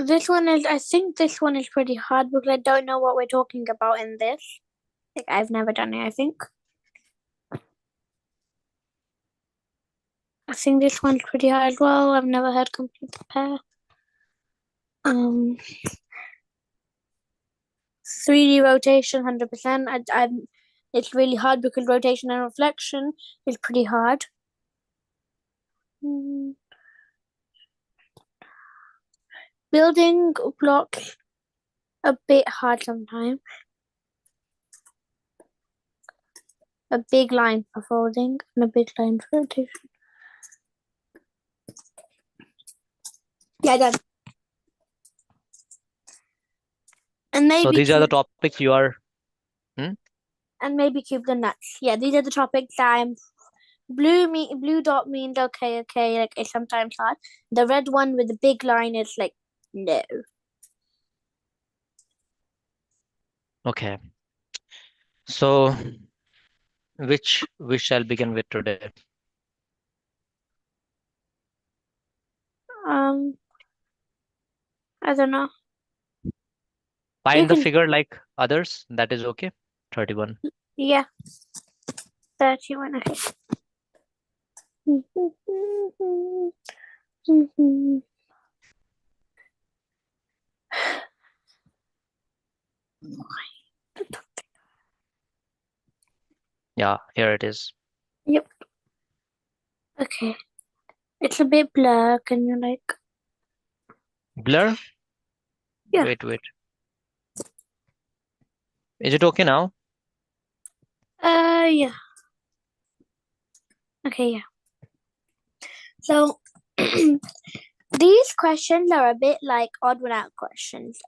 I think this one is pretty hard because I don't know what we're talking about in this. Like, I've never done it, I think. I think this one's pretty hard as well. I've never heard complete pair. 3D rotation, 100%. It's really hard because rotation and reflection is pretty hard. Building blocks a bit hard sometimes. A big line for folding and a big line for rotation. Yeah, done. And maybe So these are the topics you are. And maybe cube the nuts. Yeah, these are the topics I'm. Blue dot means okay, like it's sometimes hard. The red one with the big line is like no. Okay. So which we shall begin with today? I don't know. Find the figure like others. That is okay. 31. Yeah. 31. Okay. Yeah, here it is. Yep. Okay. It's a bit blur. Can you like Blur? Yeah. Wait. Is it okay now? Yeah. Okay, yeah. So these questions are a bit like odd one out questions.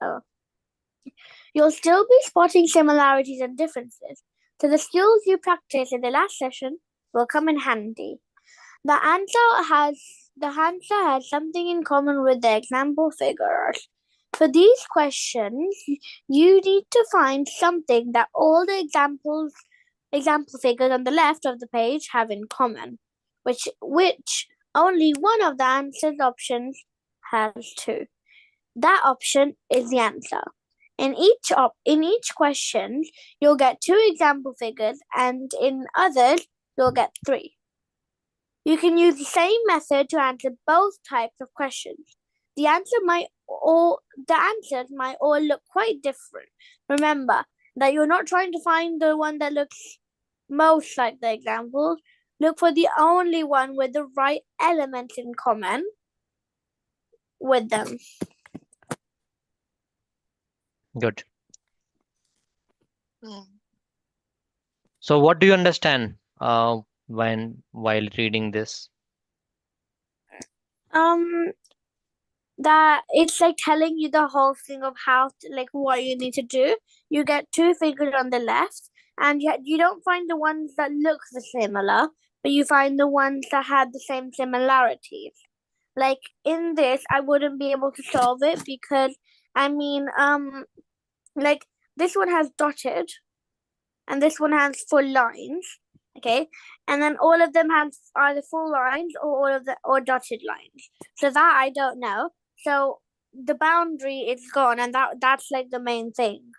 You'll still be spotting similarities and differences, so the skills you practiced in the last session will come in handy. The answer has something in common with the example figures. For these questions, you need to find something that all the example figures on the left of the page have in common, which only one of the answers options has too. That option is the answer. In each question, you'll get 2 example figures, and in others, you'll get 3. You can use the same method to answer both types of questions. The answers might all look quite different. Remember that you're not trying to find the one that looks most like the examples. Look for the only one with the right elements in common with them. Good. So what do you understand while reading this? That it's like telling you the whole thing of how to, like what you need to do. You get 2 figures on the left, and you don't find the ones that look the similar, but you find the ones that had the same similarities. Like in this, I wouldn't be able to solve it because like this one has dotted, and this one has full lines. Okay, and then all of them have either full lines or or dotted lines. So that I don't know. So the boundary is gone, and that's like the main thing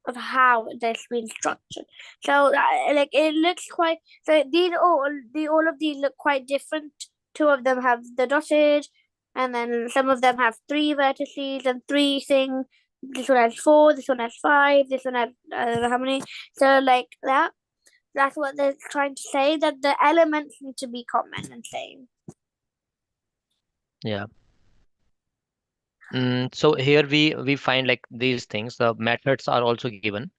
of how this been structured. So like it looks quite. So all of these look quite different. 2 of them have the dotted, and then some of them have 3 vertices and 3 things. This one has 4. This one has 5. This one has I don't know how many. So like that. That's what they're trying to say. That the elements need to be common and same. Yeah. So here we find like these things. The methods are also given.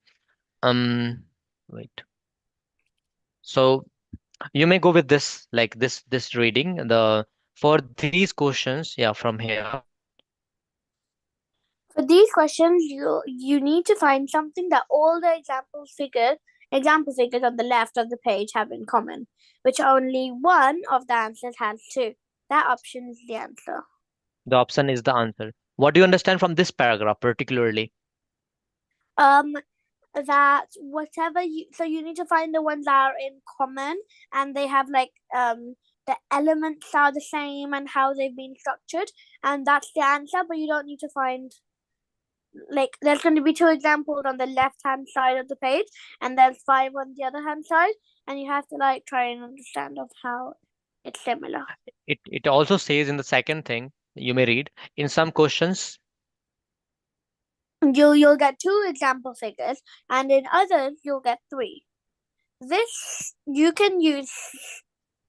Wait. So you may go with this, like this reading. For these questions, yeah, from here. For these questions, you need to find something that all the example figures on the left of the page have in common, which only one of the answers has too. That option is the answer. The option is the answer. What do you understand from this paragraph particularly? That whatever you so you need to find the ones that are in common, and they have like the elements are the same and how they've been structured, and that's the answer. But you don't need to find, like, there's going to be two examples on the left hand side of the page, and there's five on the other hand side, and you have to like try and understand of how it's similar. It also says in the second thing you may read in some questions. You'll get two example figures, and in others you'll get three. This you can use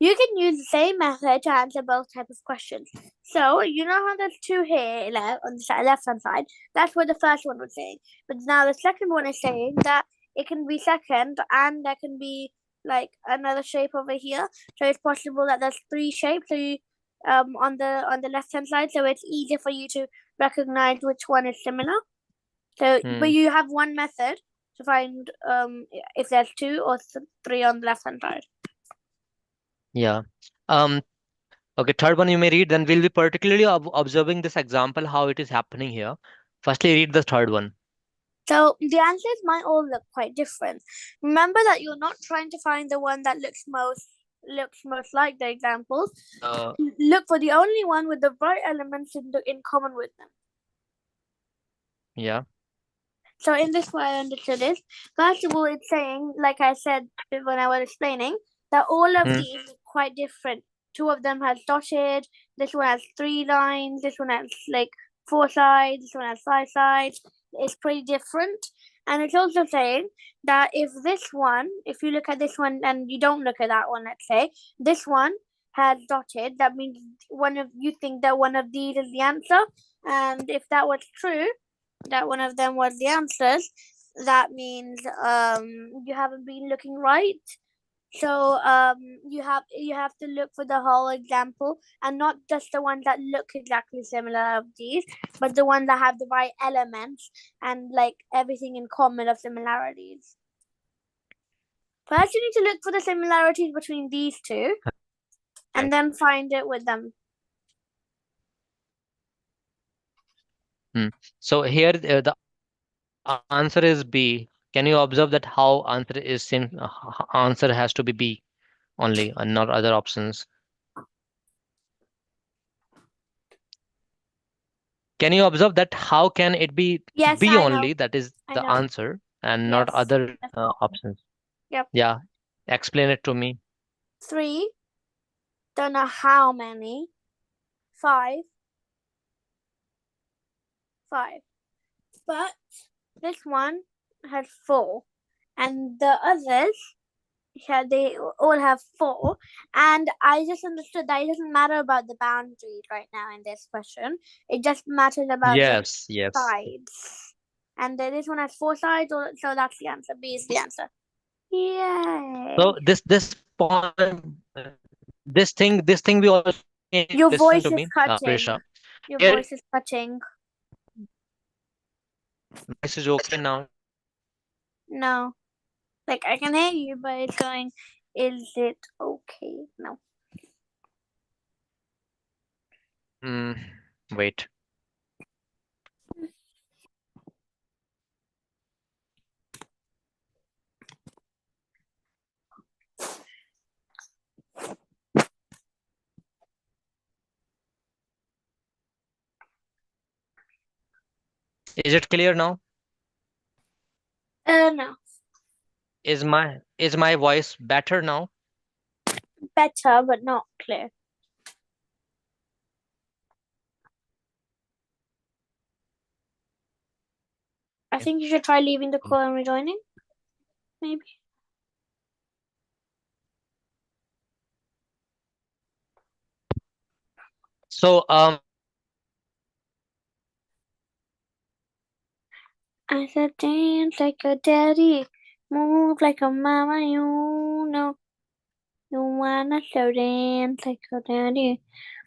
the same method to answer both types of questions. So you know how there's two here on the left hand side. That's what the first one was saying. But now the second one is saying that it can be second, and there can be like another shape over here. So it's possible that there's three shapes. So you, on the left hand side, so it's easier for you to recognize which one is similar. So, but you have one method to find if there's two or three on the left hand side. Yeah. Um, okay, third one you may read, then we'll be particularly observing this example, how it is happening here. Firstly, read the third one. So the answers might all look quite different. Remember that you're not trying to find the one that looks most like the examples. Look for the only one with the right elements in common with them. Yeah. So in this way, I understood this. First of all, it's saying, like I said when I was explaining, that all of these are quite different. Two of them has dotted. This one has three lines. This one has like four sides. This one has five sides. It's pretty different. And it's also saying that if you look at this one and you don't look at that one, let's say this one has dotted, that means you think that one of these is the answer. And if that was true, that one of them was the answers, that means you haven't been looking right. So you have to look for the whole example, and not just the ones that look exactly similar of these, but the ones that have the right elements and like everything in common of similarities. First, you need to look for the similarities between these two, and then find it with them. So here the answer is B. Can you observe that how answer has to be B only and not other options? Can you observe that how can it be Yes, B I know. only that is I the know. answer and not Yes. other options? Yep. Yeah, explain it to me. 3, don't know how many. 5. But this one has 4, and the others, yeah, they all have 4. And I just understood that it doesn't matter about the boundaries right now in this question. It just matters about the Yes, yes. sides. And this one has 4 sides, so that's the answer. B is the answer. Yay! So this point, this thing we also Your listen voice to is me, cutting. Prisha. Your Here, voice is cutting. this is okay now. No. Like, I can hear you, but it's going, is it okay? No. Mm, wait. Is it clear now? No. Is my voice better now? Better, but not clear. I think you should try leaving the call and rejoining. Maybe. So I said dance like a daddy, move like a mama, you know. You wanna so dance like a daddy,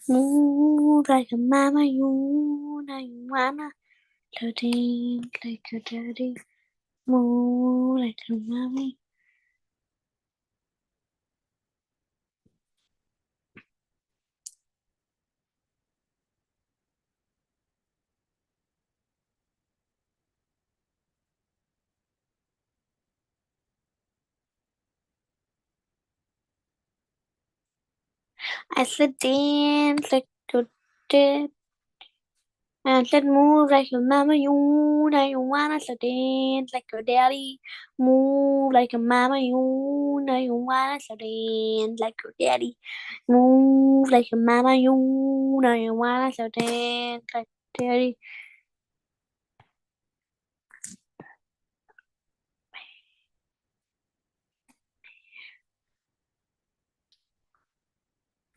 move like a mama, you know. You wanna so dance like a daddy, move like a mommy. I said dance like you did. And I said move like your mama Yoon. I wanna so dance like your daddy. Move like your mama Yoon. I wanna so dance like your daddy. Move like your mama Yoon. I wanna so dance like your daddy.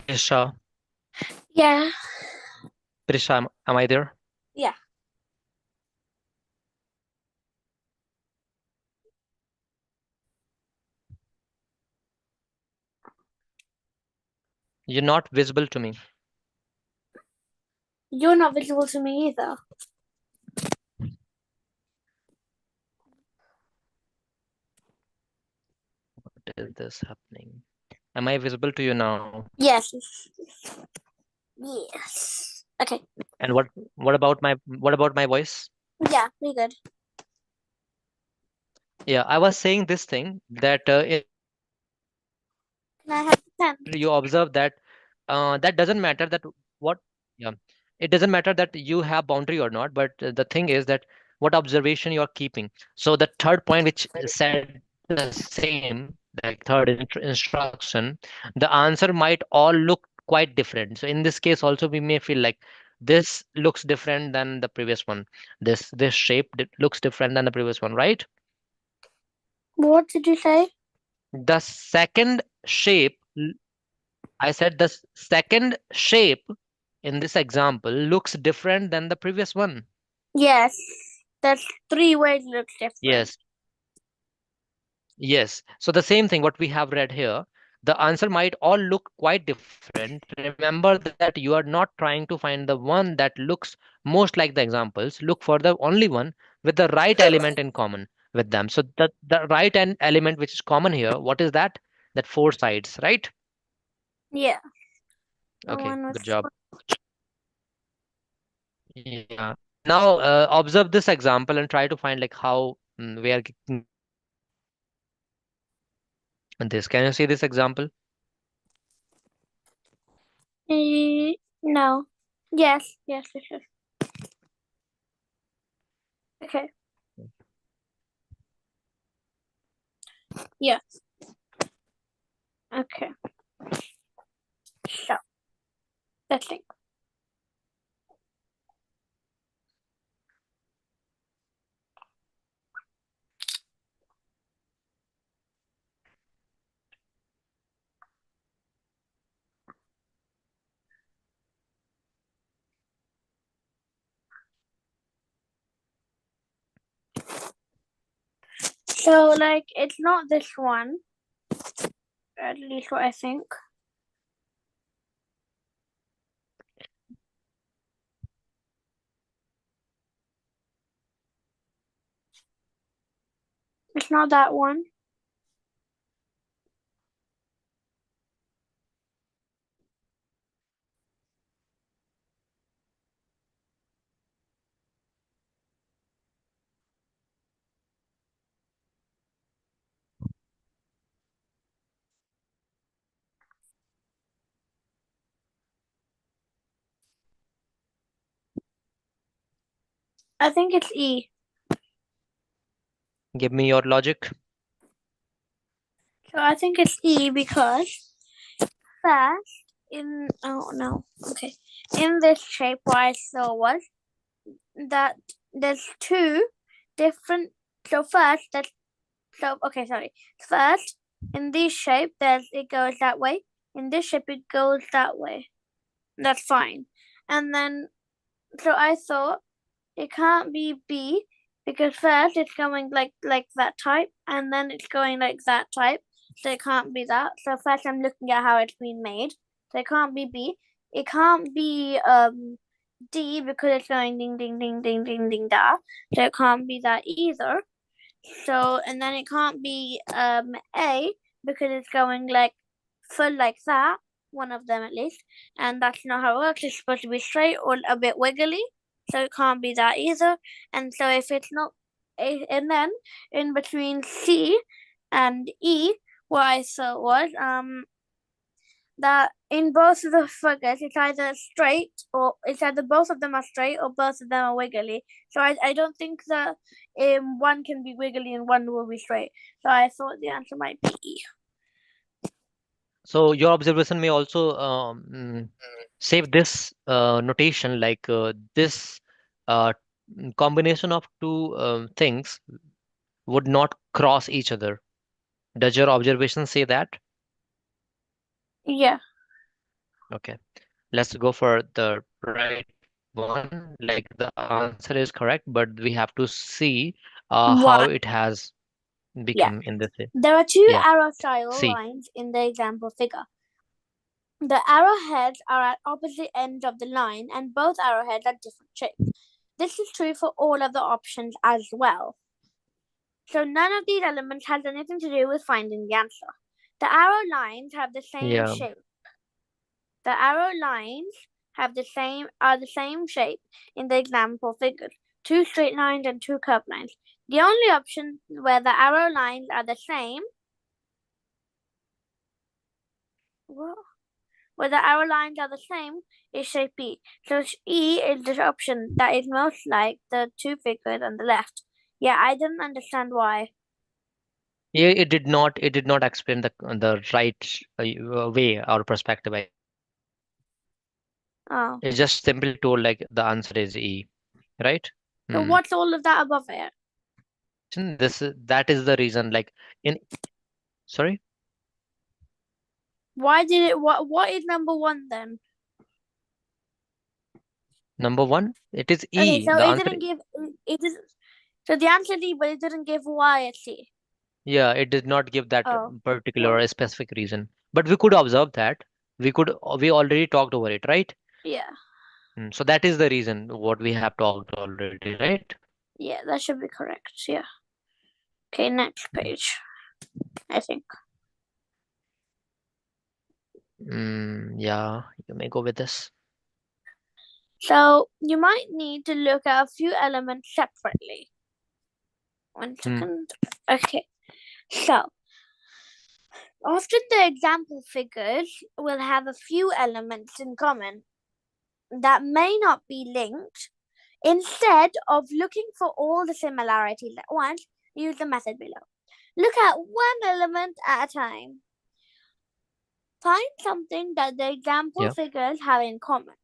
Prisha, Yeah. Prisha, am I there? Yeah. You're not visible to me. You're not visible to me either. What is this happening? Am I visible to you now? Yes. Yes. Okay. And what about my voice? Yeah, we good. Yeah, I was saying this thing that Can I have the pen? you observe that that doesn't matter that what yeah it doesn't matter that you have boundary or not, but the thing is that what observation you are keeping. So the third point which said the same, like third instruction, the answer might all look quite different. So in this case also we may feel like this looks different than the previous one, this shape looks different than the previous one, right? What did you say? The second shape, I said the second shape in this example looks different than the previous one. Yes. There's three ways it looks different. Yes, yes. So the same thing what we have read here, the answer might all look quite different. Remember that you are not trying to find the one that looks most like the examples. Look for the only one with the right element in common with them. So the right element which is common here, what is that? That four sides, right? Yeah. The Okay, one with good job. Yeah. Now observe this example and try to find like how we are this. Can you see this example? no. Yes. Yes. Yes. Yes. Okay. Yeah. Okay. So let's think. So like it's not this one. At least what I think. It's not that one. I think it's E. Give me your logic. So I think it's E because first in oh no okay in this shape what I saw was that there's two different. So first that's so okay sorry. First in this shape there's it goes that way. In this shape it goes that way. That's fine. And then so I thought it can't be B because first it's going like that type and then it's going like that type. So it can't be that. So first I'm looking at how it's been made. So it can't be B. It can't be D because it's going ding ding ding ding ding ding da. So it can't be that either. So and then it can't be A because it's going like full like that. One of them at least, and that's not how it works. It's supposed to be straight or a bit wiggly, so it can't be that either. And so if it's not, and then in between C and E, what I thought was that in both of the figures it's either straight or it's either both of them are straight or both of them are wiggly. So I don't think that one can be wiggly and one will be straight. So I thought the answer might be E. So your observation may also save this notation like this uh, combination of two things would not cross each other. Does your observation say that? Yeah. Okay, let's go for the right one. Like the answer is correct, but we have to see Why? how it has Yeah. become in this way. There are two Yeah, arrow style see. lines in the example figure. The arrowheads are at opposite ends of the line and both arrowheads are different shapes. This is true for all of the options as well. So none of these elements has anything to do with finding the answer. The arrow lines have the same Yeah, shape. The arrow lines have the same shape in the example figures. Two straight lines and two curved lines. The only option where the arrow lines are the same where the arrow lines are the same is shape E. So E is the option that is most like the two figures on the left. Yeah, I didn't understand why. yeah. It did not explain the right way or perspective. I guess Oh. it just simply told like the answer is E, right? So Hmm. what's all of that above it? That is the reason. Like in sorry, Why did it what is number one then? number one, it is Okay, E. so The it answer, didn't give it is so the answer is E, but it didn't give why it's C. yeah, it did not give that Oh. particular Well, or specific reason. But we could observe that. We already talked over it, right? yeah. So that is the reason what we have talked already, right? Yeah, that should be correct. Yeah. Okay, next page, I think. Yeah, you may go with this. So you might need to look at a few elements separately. One Hmm. second. Okay. So often the example figures will have a few elements in common that may not be linked. Instead of looking for all the similarities at once, use the method below. Look at one element at a time. Find something that the example Yeah. figures have in common.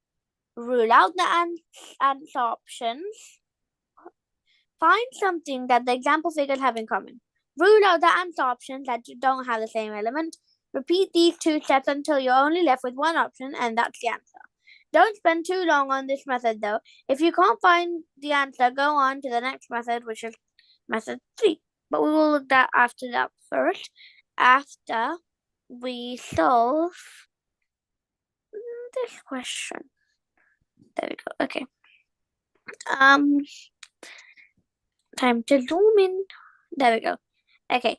Rule out the answer options. Find something that the example figures have in common. Rule out the answer options that don't have the same element. Repeat these two steps until you're only left with one option, and that's the answer. Don't spend too long on this method though. If you can't find the answer, go on to the next method, which is method 3. But we will look at after that first. After we solve this question. There we go. Okay. Um Time to zoom in. There we go. Okay.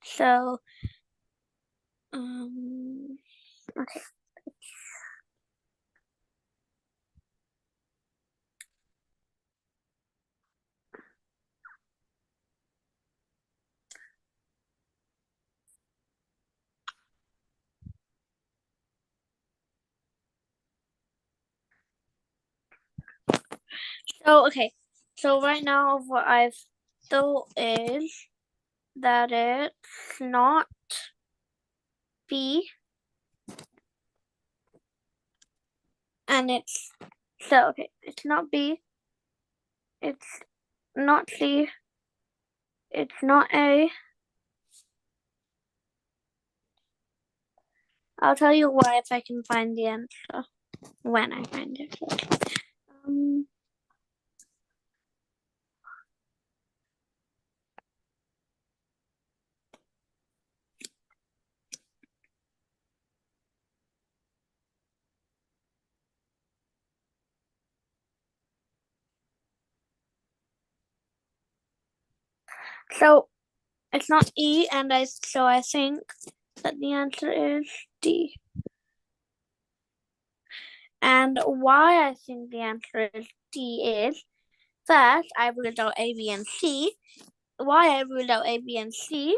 So okay. So okay. So right now what I've thought is that it's not B and it's so okay, it's not B, it's not C, it's not A. I'll tell you why if I can find the answer when I find it. Um, so it's not E, and I think that the answer is D. And why I think the answer is D is first I ruled out A, B, and C, why I ruled out A, B, and C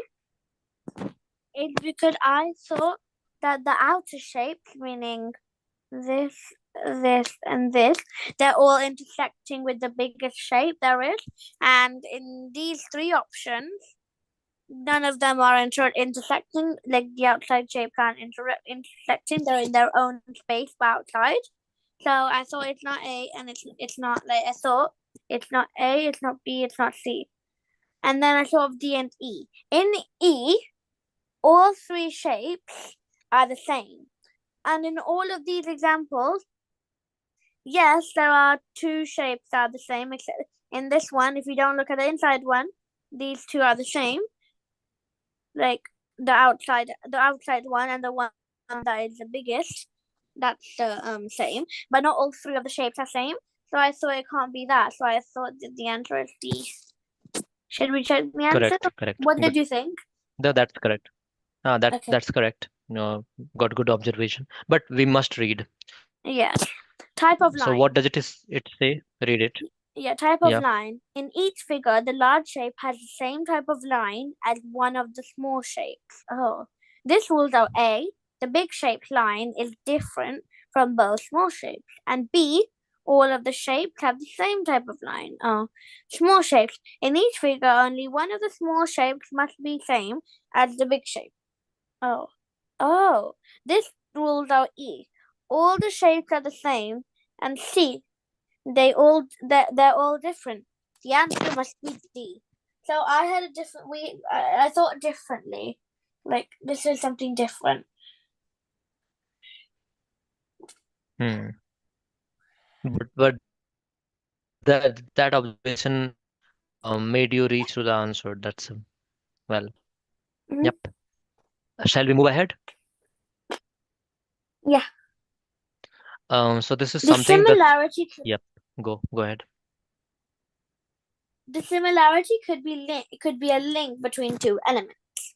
is because I thought that the outer shapes, meaning this, this, and this, they're all intersecting with the biggest shape there is. And in these three options, none of them are intersecting. Like the outside shape can't intersecting. They're in their own space outside. So I thought it's not A, and it's not like I thought it's not A, it's not B, it's not C. And then I thought of D and E. In E, all three shapes are the same. And in all of these examples, yes, there are two shapes that are the same, except in this one, if you don't look at the inside one, these two are the same. Like the outside one and the one that is the biggest, that's the same. But not all three of the shapes are same. So I thought it can't be that. So I thought that the answer is D. Should we check the answer? Correct, correct. What did Good. you think? No, that's correct. That Okay. that's correct. No, got good observation. But we must read. Yes. Type of So what line. does it say? Read it. Yeah, type of Yeah. line. In each figure, the large shape has the same type of line as one of the small shapes. Oh. This rules out A, the big shaped line is different from both small shapes. And B, all of the shapes have the same type of line. Oh. Small shapes. In each figure, only one of the small shapes must be same as the big shape. Oh. Oh. This rules out E. All the shapes are the same. And C, they're all different. The answer must be D. So I had a different I thought differently. Like this is something different. Hmm. But that observation made you reach to the answer. That's well. Mhm. Yep. Shall we move ahead? Yeah. So this is The something that. similarity Yep. Go ahead. the similarity could be a link between two elements.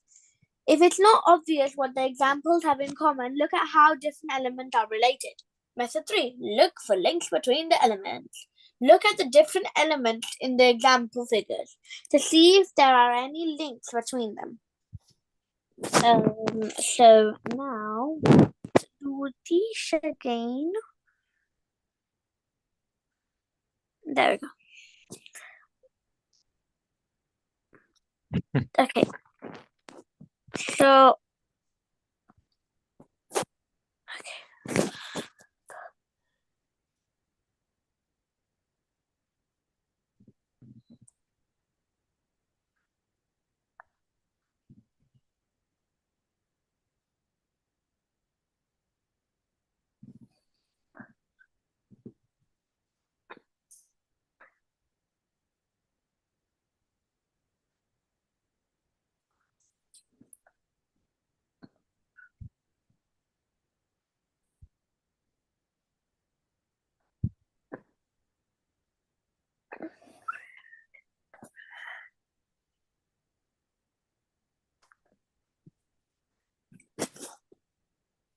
If it's not obvious what the examples have in common, look at how different elements are related. Method 3. Look for links between the elements. Look at the different elements in the example figures to see if there are any links between them. So now do this again. There we go. Okay. So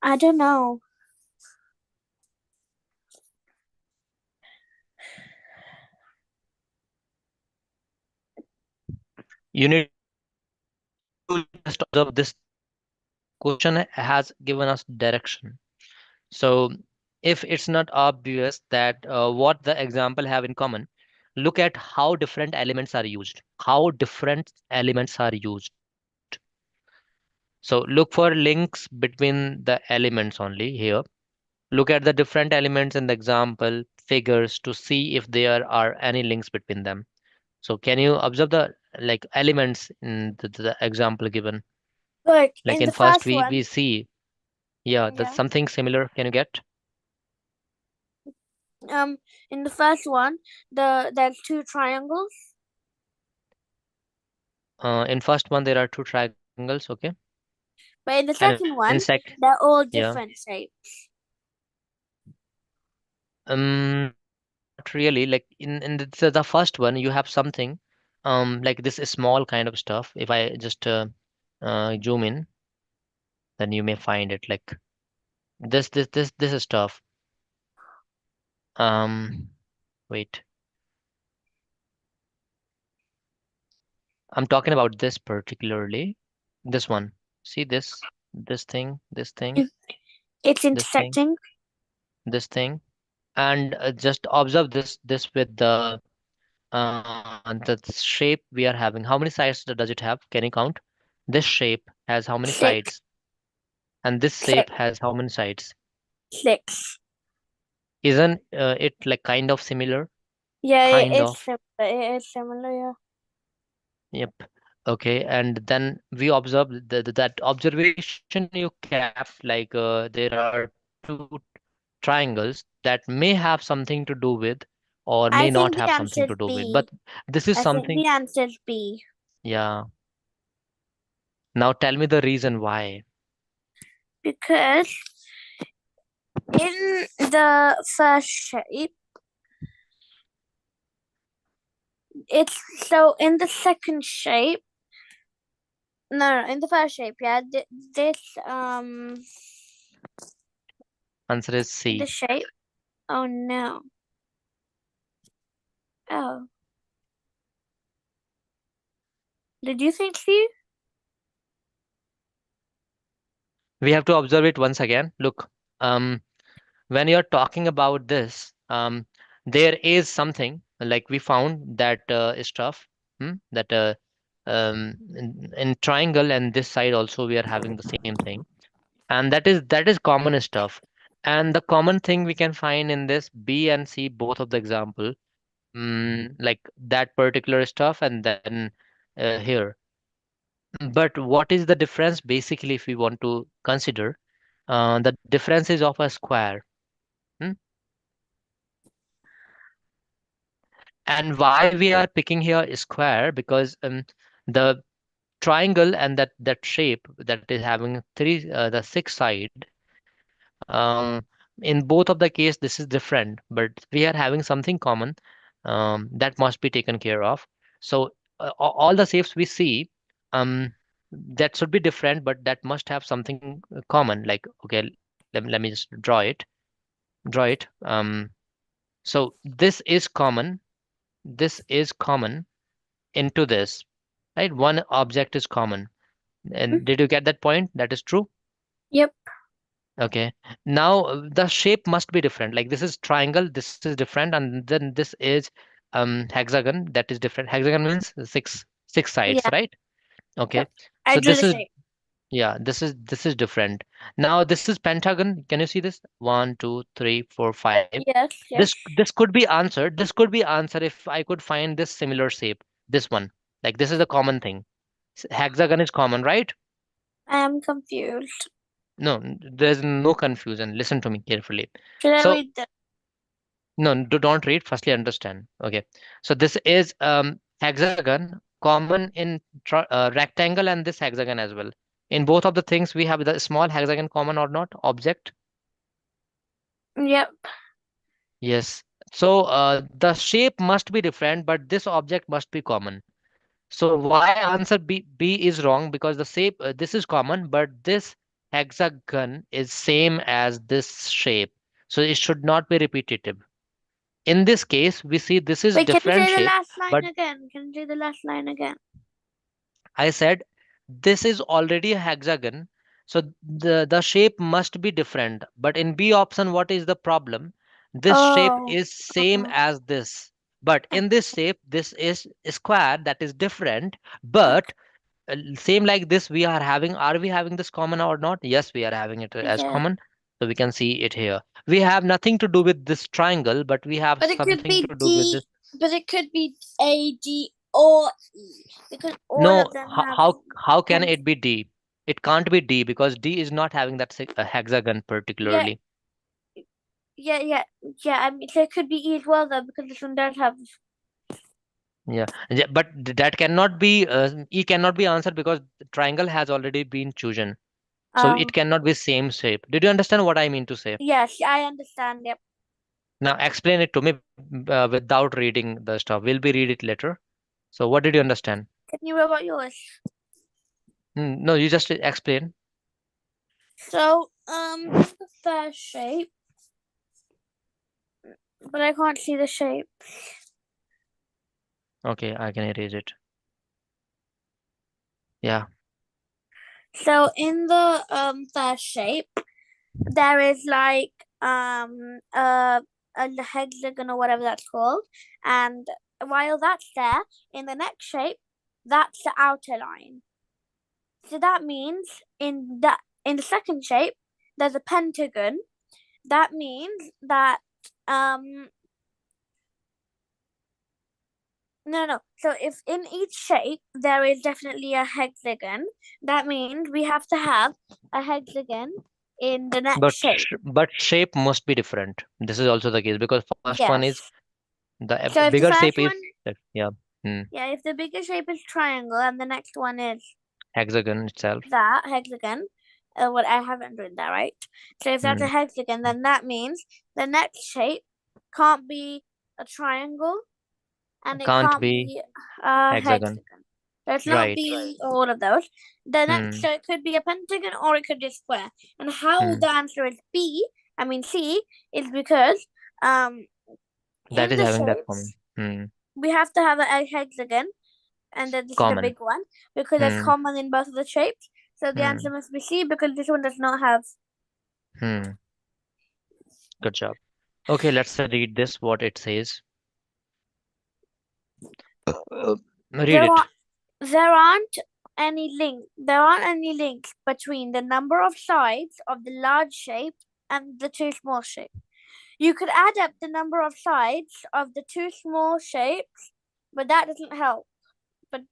I don't know. You need to just observe this question has given us direction. So if it's not obvious that what the example have in common, look at how different elements are used. How different elements are used. So look for links between the elements only here. Look at the different elements in the example figures to see if there are any links between them. So can you observe the like elements in the example given? Look, Like in in the first first we one, see, yeah, that's yeah. something similar. Can you get? Um, in the first one, there's two triangles, In first one there are two triangles, okay? but in the And second in one, sec, they're all yeah. different shapes. Not really. Like in the first one, you have something like this small kind of stuff. If I just zoom in, then you may find it like this is stuff. Um, wait. I'm talking about this particularly. This one. See this thing, this thing, It's this thing, intersecting. this thing, and just observe this with the shape we are having. How many sides does it have? Can you count? This shape has how many Six. sides? And this shape Six. has how many sides? Six. Isn't it like kind of similar? Yeah, Kind it's of. similar. It is similar, yeah. Yep. Okay. And then we observe that observation you kept, like there are two triangles that may have something to do with or may not I have think something the to do answer with. is But B. this is I something, think the answer is B. yeah. Now tell me the reason why. Because in the first shape, it's so in the second shape. No, in the first shape, yeah. This Answer is the C. shape. Oh no. Oh, did you think C? We have to observe it once again. Look, when you're talking about this, there is something like we found that stuff that in triangle and this side also we are having the same thing, and that is common stuff. And the common thing we can find in this B and C, both of the example, like that particular stuff, and then here. But what is the difference basically if we want to consider? The difference is of a square. Hmm? And why we are picking here is square because the triangle and that shape that is having the six side, um, in both of the case this is different, but we are having something common, that must be taken care of. So all the shapes we see, um, that should be different, but that must have something common. Like okay, let me just draw it. So this is common. This is common into this, right? One object is common. Hmm? And did you get that point? That is true. Yep. Okay. Now the shape must be different. Like this is triangle, this is different, and then this is hexagon, that is different. Hexagon means six sides, Yeah. right? Okay. Yep. I So drew this the is, shape. yeah, this is different. Now this is pentagon. Can you see this? One, two, three, four, five. Yes. This Yes. this could be answered. This could be answered if I could find this similar shape. This one. Like this is a common thing. Hexagon is common, right? I am confused. No, there's no confusion. Listen to me carefully. Should I So, read the? no, don't read. Firstly, understand. Okay. So this is hexagon common in rectangle and this hexagon as well. In both of the things, we have the small hexagon common or not object. Yep. Yes. So the shape must be different, but this object must be common. So why answer B is wrong? Because the shape this is common, but this hexagon is same as this shape. So it should not be repetitive. In this case, we see this is Wait. Can you different say the shape, last line but again? Can you say the last line again? I said this is already a hexagon. So the shape must be different. But in B option, what is the problem? This shape Oh. is same Uh, as this. But in this shape, this is square that is different. But same like this we are we having this common or not? Yes, we are having it as yeah. common. So we can see it here. We have nothing to do with this triangle, but we have But it could something to be do with this. D. But it could be A, D, or E because all No, of them how have. how can Can it be D? It can't be D because D is not having that hexagon yeah. particularly. Yeah. Yeah. Yeah. I mean, so it could be E as well though because this one does have. Yeah, but that cannot be E cannot be answered because the triangle has already been chosen. So it Oh. cannot be same shape. Did you understand what I mean to say? Yes, I understand. Yep. Now explain it to me without reading the stuff. We'll be read it later. So what did you understand? Can you read about yours? No, you just explain. So, the first shape, but I can't see the shape. Okay, I can erase it. Yeah. So in the first shape, there is like a hexagon or whatever that's called, and while that's there, in the next shape, that's the outer line. So that means in the second shape, there's a pentagon. That means that um no. So if in each shape there is definitely a hexagon, that means we have to have a hexagon in the next shape. But shape must be different. This is also the case because first one is Yes. the So if the bigger first shape is one, yeah, hmm, yeah, if the bigger shape is triangle and the next one is hexagon itself. that hexagon, what I haven't written that right. So if that's a Hmm. hexagon, then that means the next shape can't be a triangle and it Can't can't be be a hexagon. hexagon. Let's not Right. be all of those. The next, Hmm. so it could be a pentagon or it could be a square. And how Hmm. the answer is C, is because That in is the having that common. shapes Hmm. we have to have a hexagon, and then this is the Common. big one because it's Hmm. common in both of the shapes. So the answer Hmm. must be C because this one does not have. Hmm. Good job. Okay, let's read this, what it says. Read There it. are there aren't any links between the number of sides of the large shape and the two small shapes. You could add up the number of sides of the two small shapes, but that doesn't help. But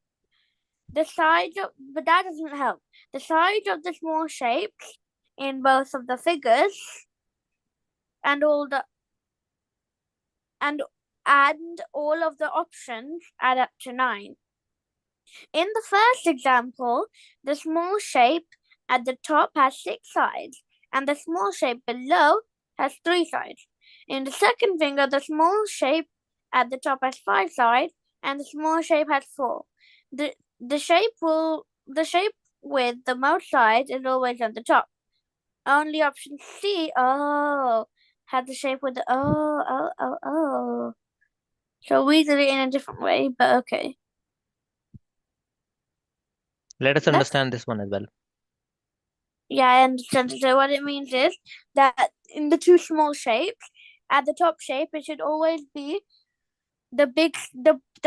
but that doesn't help. The sides of the small shapes in both of the figures and all the and all of the options add up to 9. In the first example, the small shape at the top has 6 sides, and the small shape below has 3 sides. In the second finger, the small shape at the top has 5 sides, and the small shape has 4. The shape with the most sides is always on the top. Only option C, had the shape with the So we did it in a different way, but okay. Let us That's understand this one as well. Yeah, I understand. So what it means is that in the two small shapes, at the top shape, it should always be the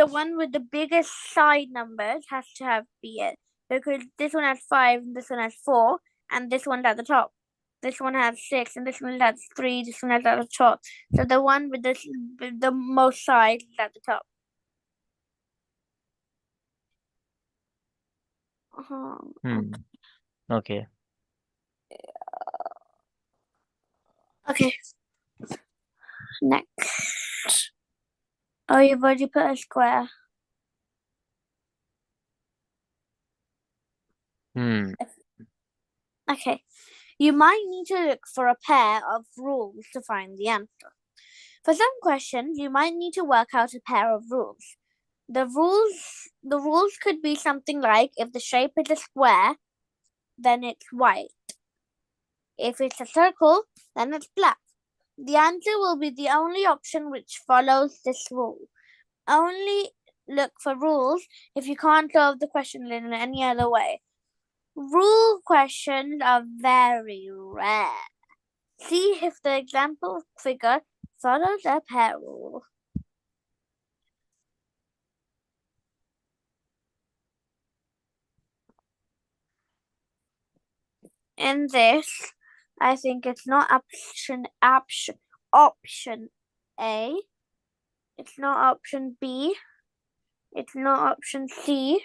one with the biggest side numbers has to have be it, because this one has 5 and this one has 4, and this one's at the top. This one has 6 and this one has 3. This one has at the top. So the one with the most sides is at the top. Hmm. Okay. Okay, next. Oh, you've already put a square. Hmm. Okay. You might need to look for a pair of rules to find the answer. For some questions, you might need to work out a pair of rules. The rules could be something like if the shape is a square, then it's white. If it's a circle, then it's black. The answer will be the only option which follows this rule. Only look for rules if you can't solve the question in any other way. Rule questions are very rare. See if the example figure follows a pair rule. In this, I think it's not option A. It's not option B. It's not option C.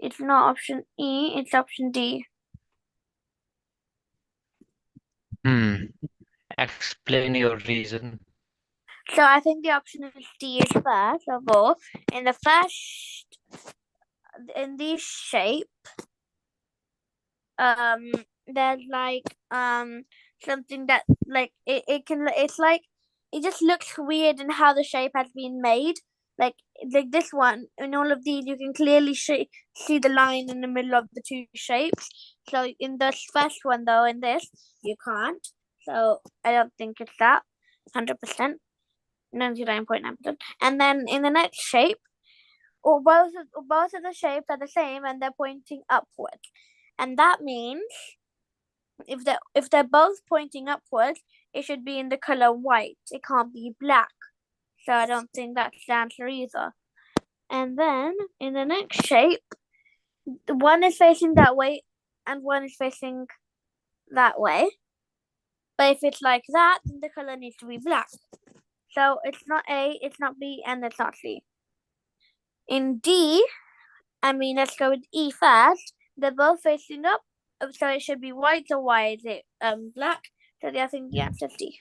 It's not option E. It's option D. Hmm. Explain your reason. So I think the option is D is first of all. In the first, in this shape, um there's like something that like it's like it just looks weird in how the shape has been made, like this one. In all of these you can clearly see the line in the middle of the two shapes. So in the first one though, in this you can't. So I don't think it's that 100%, 99.9%. And then in the next shape, or both of the shapes are the same and they're pointing upwards. And that means if they're both pointing upwards, it should be in the color white. It can't be black. So I don't think that's the answer either. And then in the next shape, one is facing that way and one is facing that way. But if it's like that, then the color needs to be black. So it's not A, it's not B, and it's not C. In D, let's go with E first. They're both facing up, so it should be white. So why is it black? So I think the answer is D.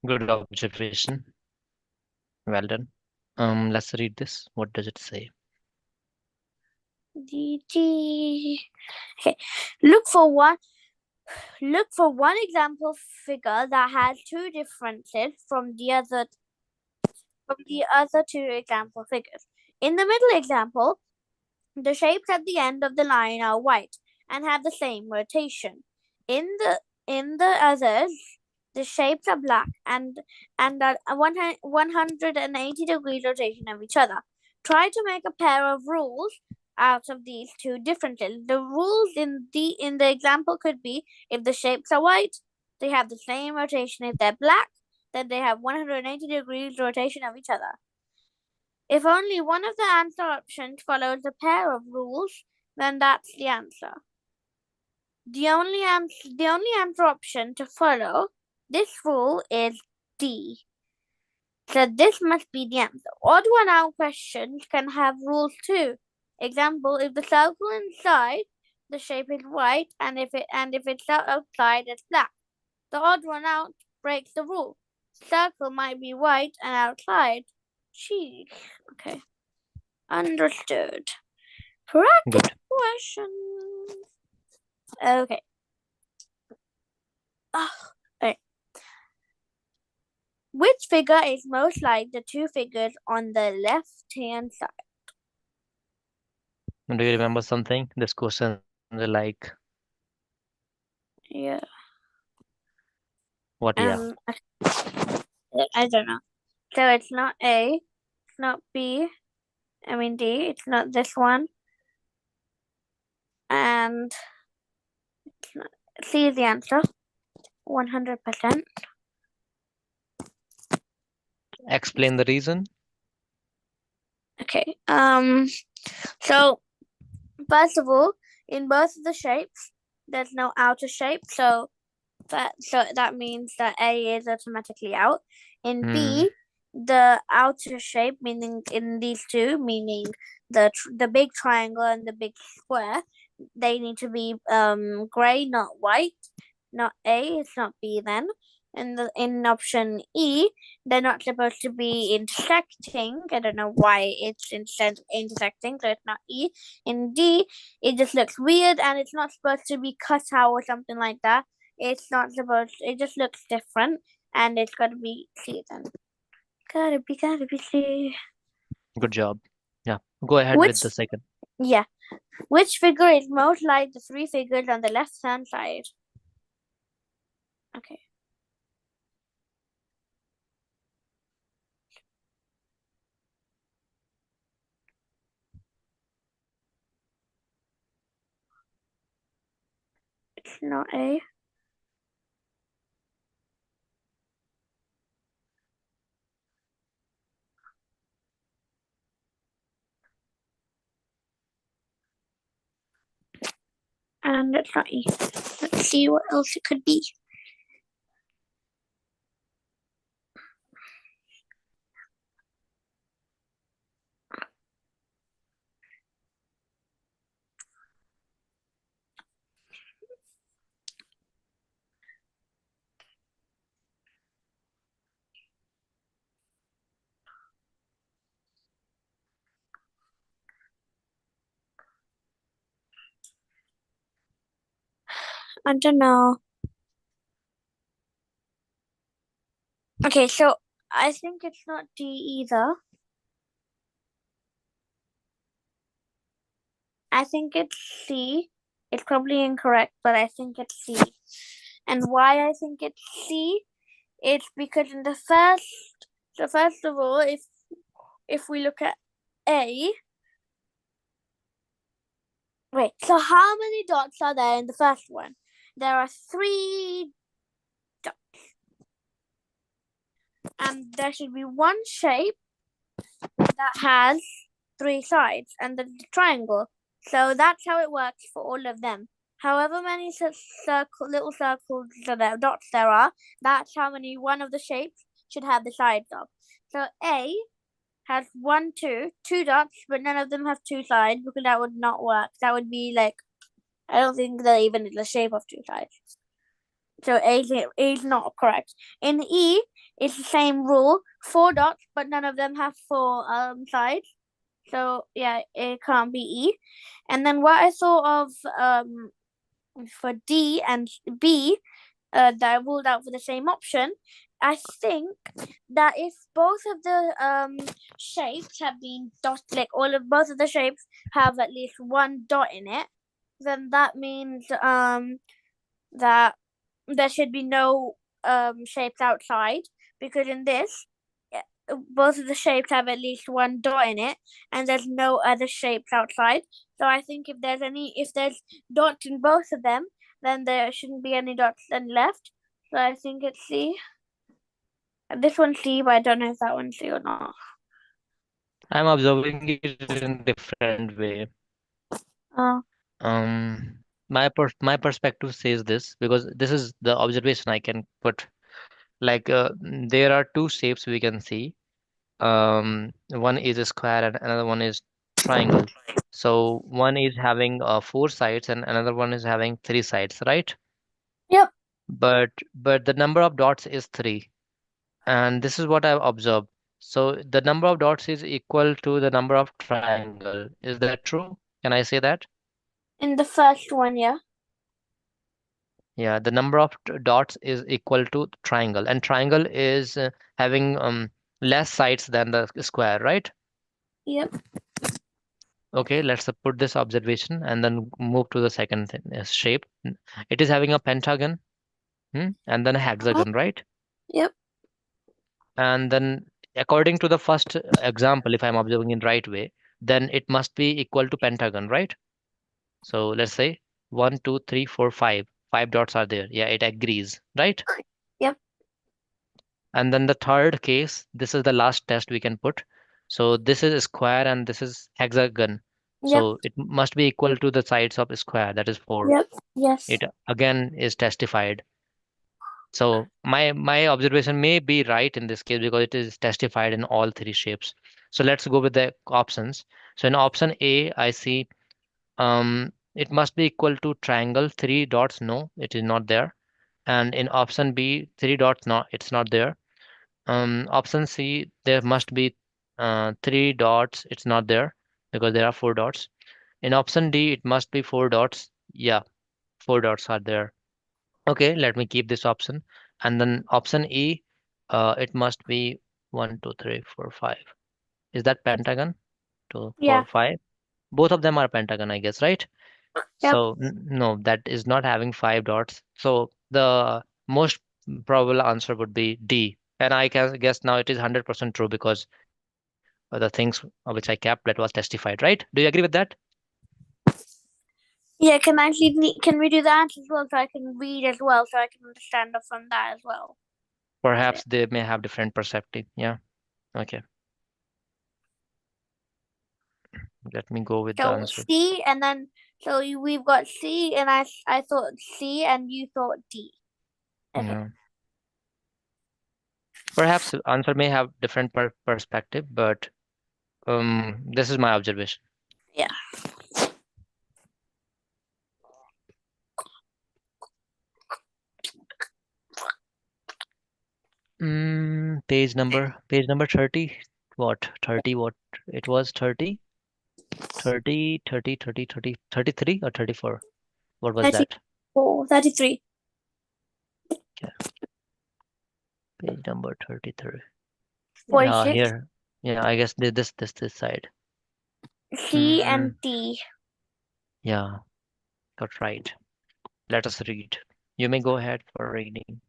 Good observation. Well done. Let's read this. What does it say? D. Okay. Look for one example figure that has two differences from the other two example figures. In the middle example, the shapes at the end of the line are white and have the same rotation. In the others, the shapes are black and are 180 degrees rotation of each other. Try to make a pair of rules out of these two differences. The rules in the example could be: if the shapes are white, they have the same rotation. If they're black, then they have 180 degrees rotation of each other. If only one of the answer options follows a pair of rules, then that's the answer. The only answer option to follow this rule is D. So this must be the answer. Odd one out questions can have rules too. Example: if the circle inside the shape is white and if it's outside it's black. The odd one out breaks the rule. Circle might be white and outside cheese. Okay. Understood. Practice questions. Okay. Okay. Which figure is most like the two figures on the left-hand side? Do you remember something? This question is like Yeah. what? Yeah. I don't know. So it's not A, it's not B, D, it's not this one, and it's not, C is the answer, 100%. Explain the reason. Okay. So first of all, in both of the shapes, there's no outer shape, so that means that A is automatically out. In B, the outer shape, meaning in these two, meaning the big triangle and the big square, they need to be gray, not white. Not A, it's not B then. In option E, they're not supposed to be intersecting. I don't know why it's instead intersecting, so it's not E. In D, it just looks weird and it's not supposed to be cut out or something like that. It's not supposed. It just looks different, and it's gotta be C then. Gotta be C. Good job. Yeah. Go ahead with the second. Yeah. Which figure is most like the three figures on the left-hand side? Okay. It's not A. And it's not E. Let's see what else it could be. I don't know. Okay, so I think it's not D either. I think it's C. It's probably incorrect, but I think it's C. And why I think it's C? It's because in the first. So first of all, if we look at A, wait, so how many dots are there in the first one? There are 3 dots. And there should be one shape that has 3 sides and the triangle. So that's how it works for all of them. However many little circles there, dots there are, that's how many one of the shapes should have the sides of. So A has 1, 2 dots, but none of them have 2 sides because that would not work. That would be like, I don't think they're even in the shape of 2 sides. So A is not correct. In E, it's the same rule, 4 dots, but none of them have 4 sides. So yeah, it can't be E. And then what I thought of for D and B, that I ruled out for the same option. I think that if both of the shapes have been dot, like both of the shapes have at least 1 dot in it, then that means that there should be no shapes outside, because in this both of the shapes have at least 1 dot in it and there's no other shapes outside. So I think if there's dots in both of them, then there shouldn't be any dots then left. So I think it's C. This one's C, but I don't know if that one's C or not. I'm observing it in different way. Oh. My perspective says this because this is the observation I can put. Like there are two shapes we can see. One is a square and another one is triangle. So one is having 4 sides and another one is having 3 sides, right? Yep. But the number of dots is 3, and this is what I've observed. So the number of dots is equal to the number of triangle. Is that true? Can I say that? In the first one, yeah. Yeah, the number of dots is equal to triangle, and triangle is having less sides than the square, right? Yep. Okay, let's put this observation and then move to the second shape. It is having a pentagon, and then a hexagon, right? Yep. And then according to the first example, if I'm observing in right way, then it must be equal to pentagon, right? So let's say 1, 2, 3, 4, 5. 5 dots are there. Yeah, it agrees, right? Yep. And then the third case, this is the last test we can put. So this is a square and this is hexagon. Yep. So it must be equal to the sides of a square, that is 4. Yep. Yes. It again is testified. So my observation may be right in this case because it is testified in all 3 shapes. So let's go with the options. So in option A, I see it must be equal to triangle. 3 dots, no, it is not there. And in option B, 3 dots, no, it's not there. Option C, there must be 3 dots. It's not there because there are 4 dots. In option D, it must be 4 dots. Yeah, 4 dots are there. Okay, let me keep this option. And then option E, it must be 1, 2, 3, 4, 5. Is that pentagon? Two, Yeah. four, five. Both of them are pentagon, I guess, right? Yep. So no, that is not having 5 dots. So the most probable answer would be D. And I can guess now it is 100% true because the things which I kept that was testified, right? Do you agree with that? Yeah, can we do that as well so I can read as well so I can understand it from that as well? Yeah. Perhaps they may have different perspective. Yeah. Okay. Let me go with the So answer. C and then we've got C and I thought C and you thought D. Okay. Yeah. Perhaps the answer may have different perspective, but this is my observation. Yeah. Page number 30. What? 30 what? It was 30, 30, 30, 30, 30, 33 or 34? What was that? 34, 33. Okay. Page number 33. Yeah, 46. here. Yeah, I guess this side. C Mm, and D. yeah, got right. Let us read. You may go ahead for reading.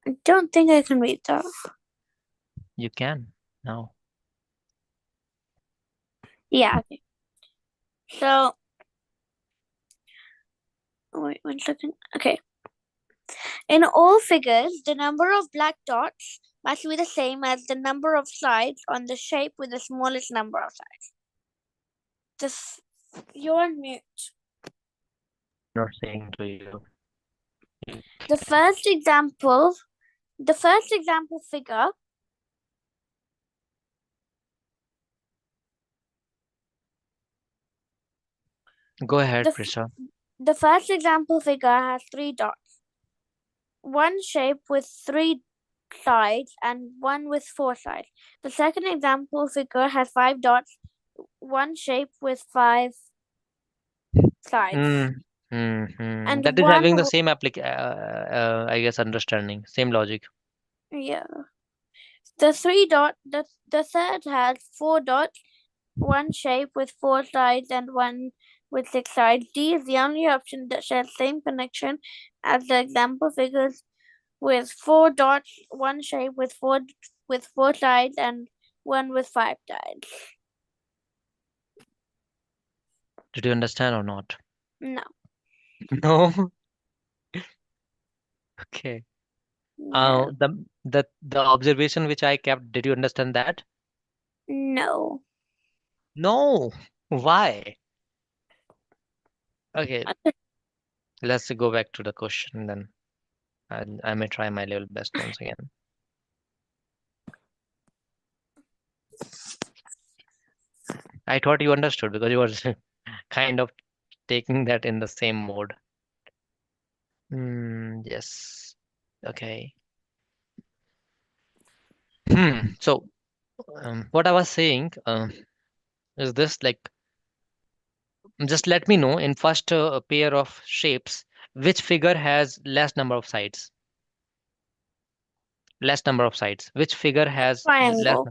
I don't think I can read that. You can now. Yeah, okay. So, wait 1 second. Okay. In all figures, the number of black dots must be the same as the number of sides on the shape with the smallest number of sides. Just you're on mute. Not saying to you. The first example, figure. Go ahead, The Prisha. the first example figure has 3 dots. One shape with 3 sides and one with 4 sides. The second example figure has 5 dots. One shape with 5 sides. And That is having one, the same I guess, understanding, same logic. yeah. The third has 4 dots, one shape with 4 sides and one with 6 sides. D is the only option that shares same connection as the example figures with 4 dots, one shape with 4 sides and one with 5 sides. Did you understand or not? No. No. Okay. No. The observation which I kept, did you understand that? No. No. Why? Okay, let's go back to the question then. I may try my level best once again. I thought you understood because you were kind of taking that in the same mode. Yes. Okay. So, what I was saying is this, like, just let me know in first pair of shapes, which figure has less number of sides? Less number of sides. Which figure has less Triangle.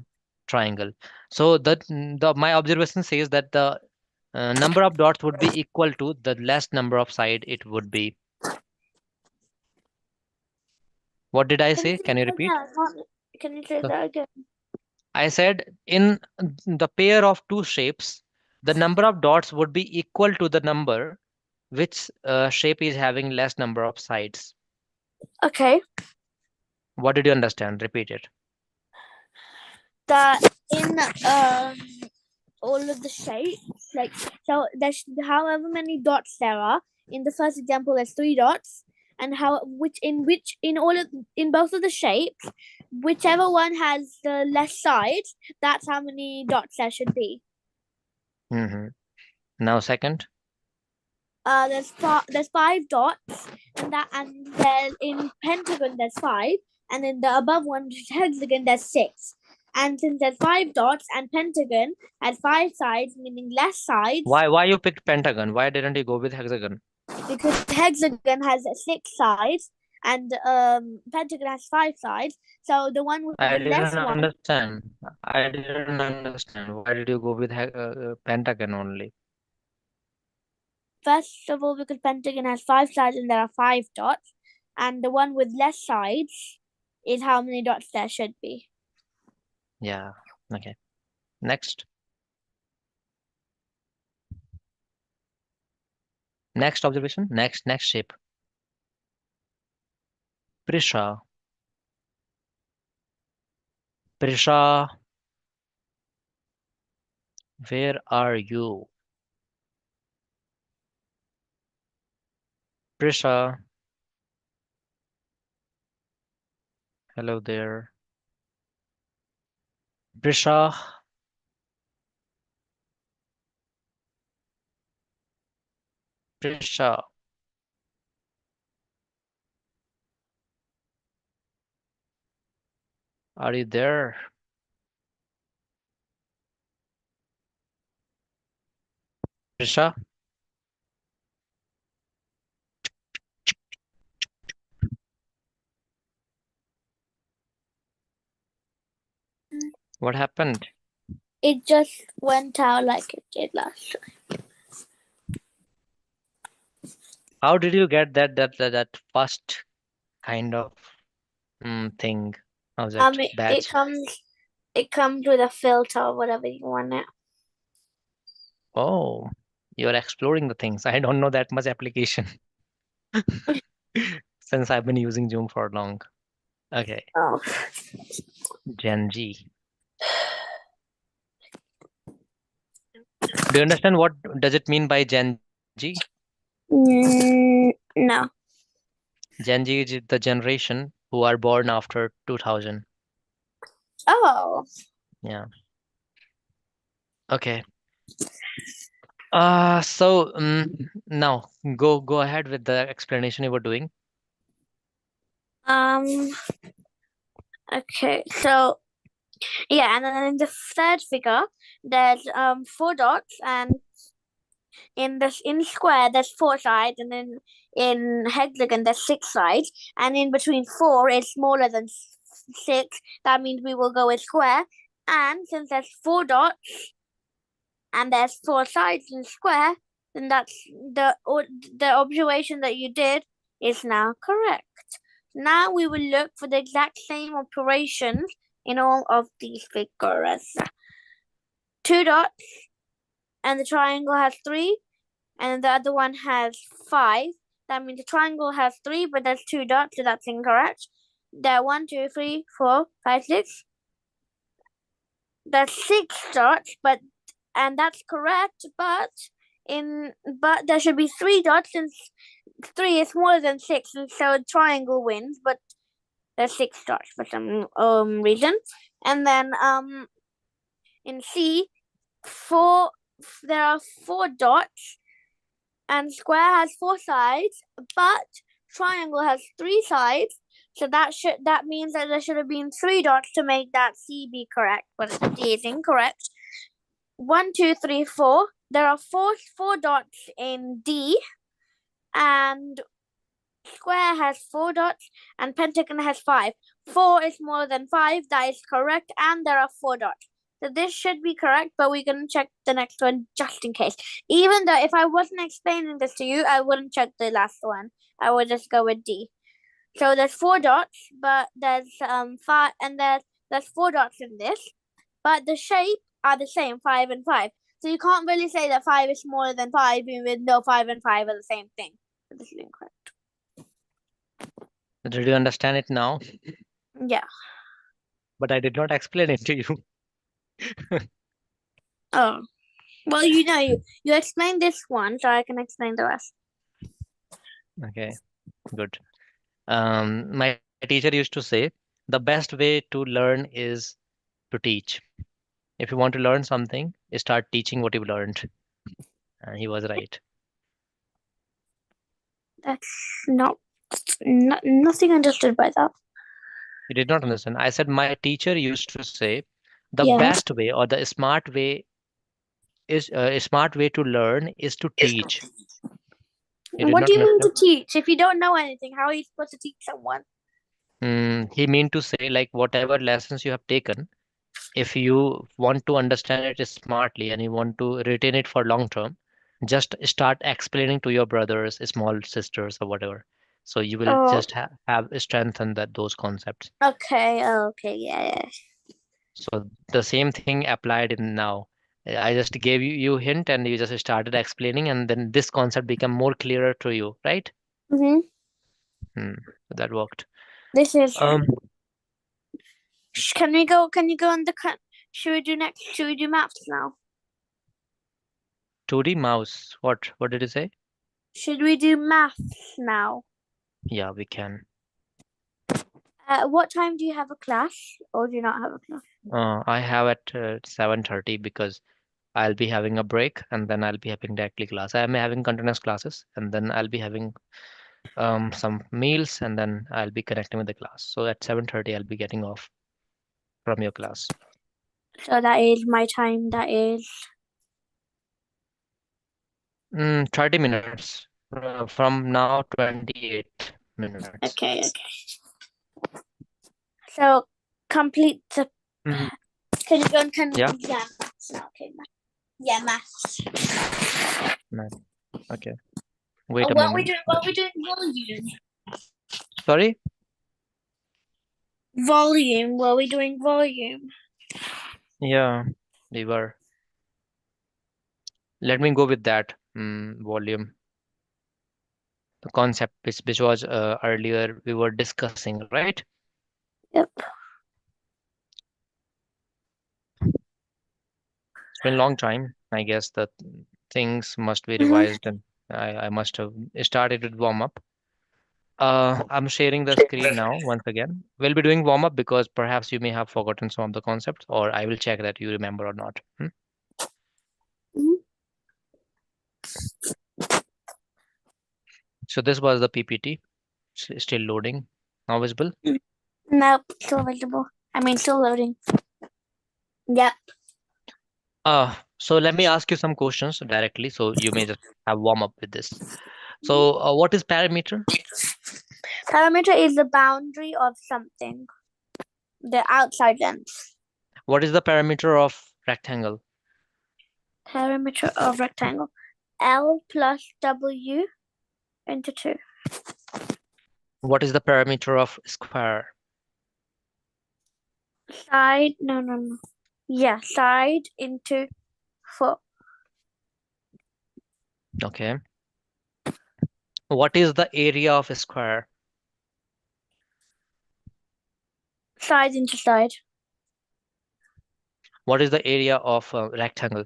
triangle? So the my observation says that the number of dots would be equal to the less number of side it would be. What did I Can you say? say Can you that repeat? again? Can you say So that again? I said in the pair of two shapes, the number of dots would be equal to the number which shape is having less number of sides. Okay. What did you understand? Repeat it. That in all of the shapes, like, so there's however many dots there are. In the first example, there's 3 dots, and how which in all of in both of the shapes, whichever one has the less sides, that's how many dots there should be. hmm Now, second. There's 5 dots, and then in pentagon there's 5, and in the above one, which is hexagon, there's 6. And since there's 5 dots and pentagon has 5 sides, meaning less sides, Why you picked pentagon? Why didn't you go with hexagon? because hexagon has 6 sides and pentagon has 5 sides. So the one with I the didn't less one, understand. I didn't understand. Why did you go with pentagon only? first of all, because pentagon has 5 sides and there are 5 dots, and the one with less sides is how many dots there should be. Yeah. Okay. Next. Next observation. Next shape. Prisha. Prisha, where are you? Prisha, hello there. Prisha, Prisha, are you there? Prisha, what happened? It just went out like it did last time. How did you get that first kind of thing? How's that It badge? comes with a filter or whatever you want it. Oh, you're exploring the things. I don't know that much application since I've been using Zoom for long. Okay, Oh. Gen Z. Do you understand what does it mean by Gen Z? No. Gen Z is the generation who are born after 2000. Oh. Yeah. Okay. Now go ahead with the explanation you were doing. Um. Okay. So yeah, and then in the third figure, there's four dots, and in square there's four sides, and then in hexagon there's six sides, and in between four is smaller than six. That means we will go with square. And since there's four dots and there's four sides in square, then that's the observation that you did is now correct. Now we will look for the exact same operations in all of these figures. Two dots, and the triangle has three, and the other one has five. That means the triangle has three, but there's two dots, so that's incorrect. There are 1, 2, 3, 4, 5, 6. There's six dots, and that's correct, but there should be three dots since three is smaller than six, and so triangle wins, but there's six dots for some reason. And then in C, four there are four dots, and square has four sides, but triangle has three sides. So that means that there should have been three dots to make that C be correct, but D is incorrect. 1, 2, 3, 4. There are four dots in D, and square has four dots, and pentagon has five. Four is smaller than five. That is correct, and there are four dots. So this should be correct, but we're gonna check the next one just in case. Even though if I wasn't explaining this to you, I wouldn't check the last one. I would just go with D. So there's four dots, but there's five, and there's four dots in this, but the shape are the same, five and five. So you can't really say that five is smaller than five, even though five and five are the same thing. So this is incorrect. Did you understand it now? Yeah. But I did not explain it to you. Oh. Well, you explained this one, so I can explain the rest. Okay, good. My teacher used to say, the best way to learn is to teach. If you want to learn something, start teaching what you've learned. And he was right. That's nothing understood by that. You did not understand. I said my teacher used to say, the Yeah. best way or the smart way is a smart way to learn is to teach. You did What do not you mean understand. to teach? If you don't know anything, how are you supposed to teach someone? He mean to say like whatever lessons you have taken, if you want to understand it smartly and you want to retain it for long term, just start explaining to your brothers, small sisters, or whatever. So you will Oh, just have strengthen that those concepts. okay. Okay. Yeah. So the same thing applied in now. I just gave you hint and you just started explaining, and then this concept become more clearer to you, right? Mm-hmm. Hmm. So that worked. This is. Um, Can we go? Can you go on the? Should we do next? Should we do maths now? 2D mouse. What did you say? Should we do maths now? Yeah, we can. What time do you have a class, or do you not have a class? I have at 7:30 because I'll be having a break and then I'll be having directly class. I am having continuous classes and then I'll be having some meals and then I'll be connecting with the class. So at 7:30 I'll be getting off from your class. So that is my time. That is 30 minutes. From now 28 minutes. okay. Okay. So complete the. Mm, Can you go and can yeah, yeah maths now? Okay, yeah maths. no. Okay. Wait a What are we moment. doing? What are we doing? Volume. Sorry? Volume. Were we doing volume? Yeah, we were. Let me go with that volume. The concept which was earlier we were discussing, right? Yep. It's been a long time. I guess that things must be Mm-hmm. revised, and I must have started with warm up. I'm sharing the screen now once again. We'll be doing warm up because perhaps you may have forgotten some of the concepts, or I will check that you remember or not. Mm-hmm. So this was the PPT. Still loading. Now visible. Nope, still visible. I mean, still loading. Yep. So let me ask you some questions directly, so you may just have warm up with this. Mhm. So what is parameter? Perimeter is the boundary of something, the outside length. What is the parameter of rectangle? Perimeter of rectangle. L plus W into 2. What is the parameter of square? Side, no. Yeah, side into 4. Okay. What is the area of a square? Side into side. What is the area of a rectangle?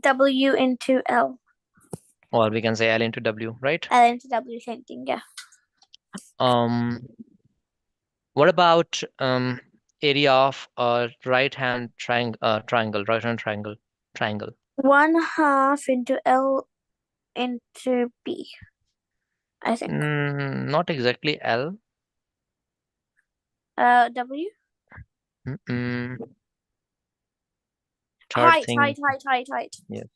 W into L. Or we can say L into W, right? L into W, same thing, yeah. Um, what about area of a right hand triangle, triangle? 1/2 into L into B, I think. Not exactly L. W. Mm-mm. Third Height, thing, height, height, height, height. yes.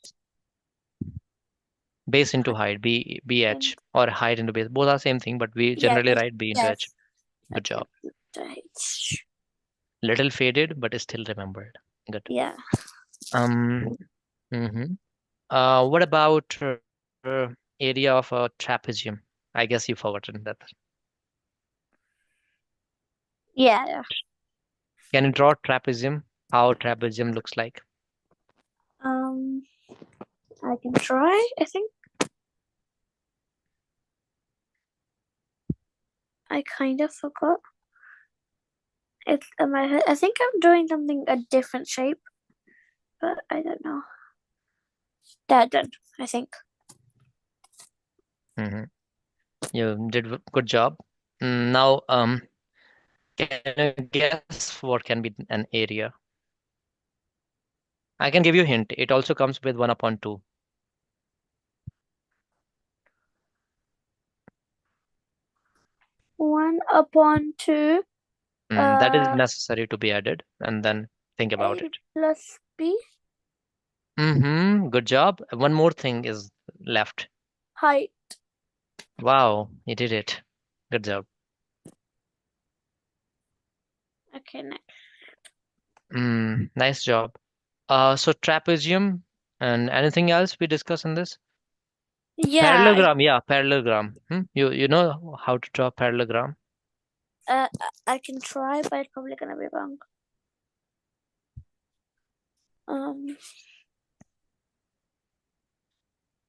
Base into Height height, BH, in, or height into base. Both are same thing, but we yes, generally write B into H. yes. Good job. H. Little faded, but still remembered. Good. Yeah. Um. hmm what about area of a trapezium? I guess you've forgotten that. Yeah. Can you draw trapezium? How trapezium looks like? Um, I can try, I think. I kind of forgot. It's in my head. I think I'm doing something a different shape, but I don't know. That done, I think. hmm You did good job. Now, can you guess what can be an area? I can give you a hint. It also comes with 1 upon 2. 1/2. That is Uh, necessary to be added, and then think about A it. plus B. Good job. One more thing is left. Height. Wow, you did it. Good job. Okay, next. Nice job. So trapezium and anything else we discuss in this? Yeah. Parallelogram, yeah, parallelogram. You know how to draw parallelogram? Uh, I can try, but it's probably gonna be wrong. Um.